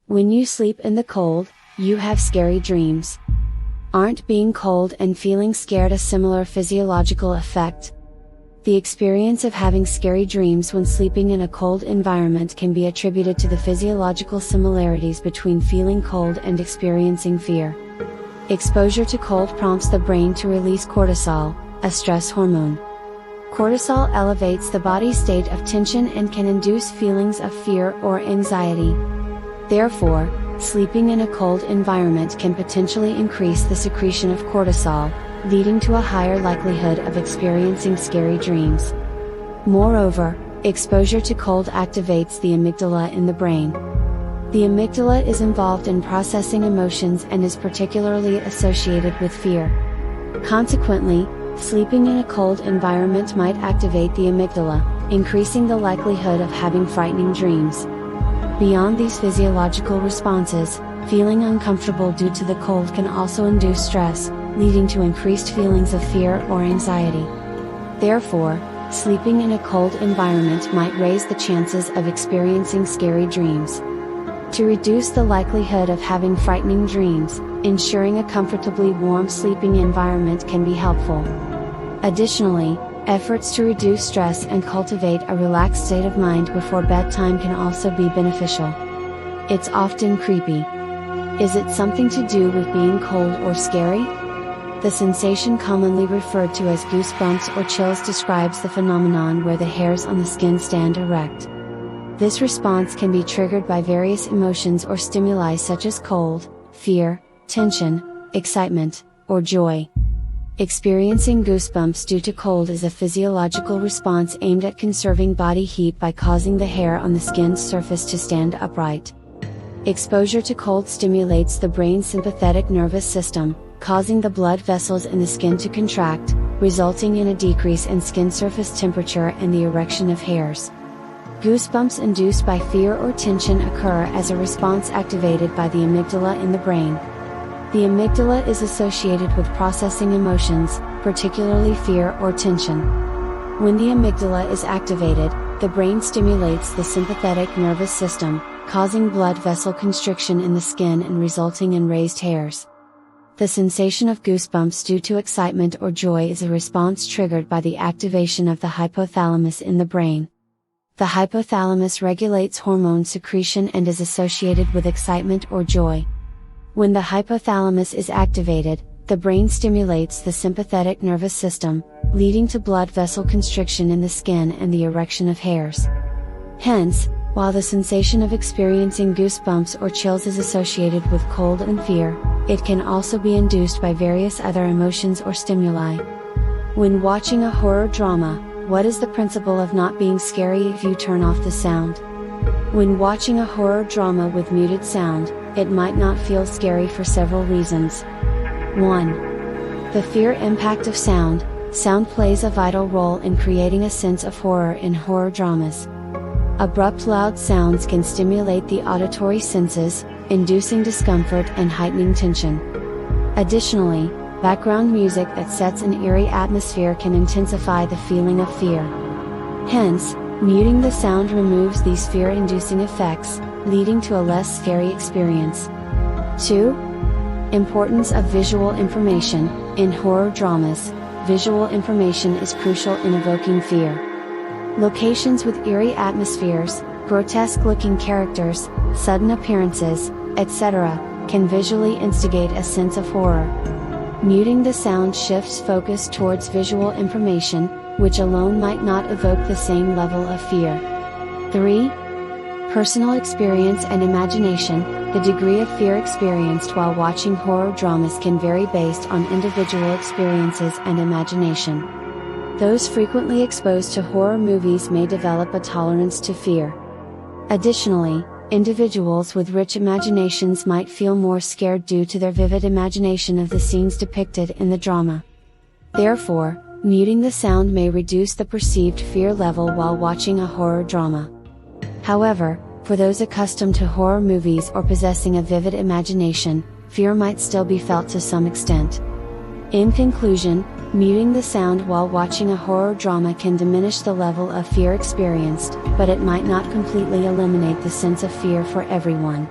When you sleep in the cold, you have scary dreams. Aren't being cold and feeling scared a similar physiological effect? The experience of having scary dreams when sleeping in a cold environment can be attributed to the physiological similarities between feeling cold and experiencing fear. Exposure to cold prompts the brain to release cortisol, a stress hormone. Cortisol elevates the body's state of tension and can induce feelings of fear or anxiety. Therefore, sleeping in a cold environment can potentially increase the secretion of cortisol, leading to a higher likelihood of experiencing scary dreams. Moreover, exposure to cold activates the amygdala in the brain. The amygdala is involved in processing emotions and is particularly associated with fear. Consequently, sleeping in a cold environment might activate the amygdala, increasing the likelihood of having frightening dreams. Beyond these physiological responses, feeling uncomfortable due to the cold can also induce stress, leading to increased feelings of fear or anxiety. Therefore, sleeping in a cold environment might raise the chances of experiencing scary dreams. To reduce the likelihood of having frightening dreams, ensuring a comfortably warm sleeping environment can be helpful. Additionally, efforts to reduce stress and cultivate a relaxed state of mind before bedtime can also be beneficial. It's often creepy. Is it something to do with being cold or scary? The sensation commonly referred to as goosebumps or chills describes the phenomenon where the hairs on the skin stand erect. This response can be triggered by various emotions or stimuli such as cold, fear, tension, excitement, or joy. Experiencing goosebumps due to cold is a physiological response aimed at conserving body heat by causing the hair on the skin's surface to stand upright. Exposure to cold stimulates the brain's sympathetic nervous system, causing the blood vessels in the skin to contract, resulting in a decrease in skin surface temperature and the erection of hairs. Goosebumps induced by fear or tension occur as a response activated by the amygdala in the brain. The amygdala is associated with processing emotions, particularly fear or tension. When the amygdala is activated, the brain stimulates the sympathetic nervous system, causing blood vessel constriction in the skin and resulting in raised hairs. The sensation of goosebumps due to excitement or joy is a response triggered by the activation of the hypothalamus in the brain. The hypothalamus regulates hormone secretion and is associated with excitement or joy. When the hypothalamus is activated, the brain stimulates the sympathetic nervous system, leading to blood vessel constriction in the skin and the erection of hairs. Hence, while the sensation of experiencing goosebumps or chills is associated with cold and fear, it can also be induced by various other emotions or stimuli. When watching a horror drama, what is the principle of not being scary if you turn off the sound? When watching a horror drama with muted sound, it might not feel scary for several reasons. 1. The fear impact of sound. Sound plays a vital role in creating a sense of horror in horror dramas. Abrupt loud sounds can stimulate the auditory senses, inducing discomfort and heightening tension. Additionally, background music that sets an eerie atmosphere can intensify the feeling of fear. Hence, muting the sound removes these fear-inducing effects, leading to a less scary experience. 2. Importance of visual information. In horror dramas, visual information is crucial in evoking fear. Locations with eerie atmospheres, grotesque-looking characters, sudden appearances, etc., can visually instigate a sense of horror. Muting the sound shifts focus towards visual information, which alone might not evoke the same level of fear. 3. Personal experience and imagination. The degree of fear experienced while watching horror dramas can vary based on individual experiences and imagination. Those frequently exposed to horror movies may develop a tolerance to fear. Additionally, individuals with rich imaginations might feel more scared due to their vivid imagination of the scenes depicted in the drama. Therefore, muting the sound may reduce the perceived fear level while watching a horror drama. However, for those accustomed to horror movies or possessing a vivid imagination, fear might still be felt to some extent. In conclusion, muting the sound while watching a horror drama can diminish the level of fear experienced, but it might not completely eliminate the sense of fear for everyone.